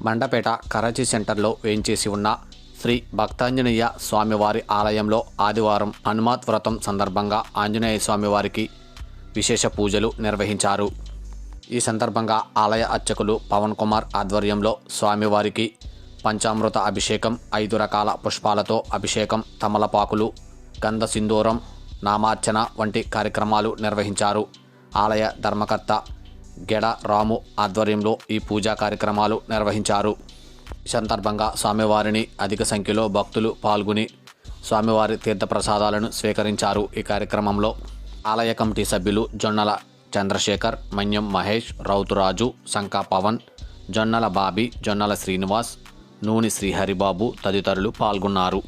మండపేట కరాచీ సెంటర్లో వేయించేసి ఉన్న శ్రీ భక్తాంజనేయ స్వామివారి ఆలయంలో ఆదివారం హనుమాత్ వ్రతం సందర్భంగా ఆంజనేయ స్వామివారికి విశేష పూజలు నిర్వహించారు. ఈ సందర్భంగా ఆలయ అర్చకులు పవన్ కుమార్ ఆధ్వర్యంలో స్వామివారికి పంచామృత అభిషేకం, 5 రకాల పుష్పాలతో అభిషేకం, తమలపాకులు, గంధ సింధూరం, నామార్చన వంటి కార్యక్రమాలు నిర్వహించారు. ఆలయ ధర్మకర్త గెడ రాము ఆధ్వర్యంలో ఈ పూజా కార్యక్రమాలు నిర్వహించారు. ఈ సందర్భంగా స్వామివారిని అధిక సంఖ్యలో భక్తులు పాల్గొని స్వామివారి తీర్థప్రసాదాలను స్వీకరించారు. ఈ కార్యక్రమంలో ఆలయ కమిటీ సభ్యులు జొన్నల చంద్రశేఖర్, మన్యం మహేష్, రౌతురాజు, శంకా పవన్, జొన్నల బాబీ, జొన్నల శ్రీనివాస్, నూని శ్రీహరిబాబు తదితరులు పాల్గొన్నారు.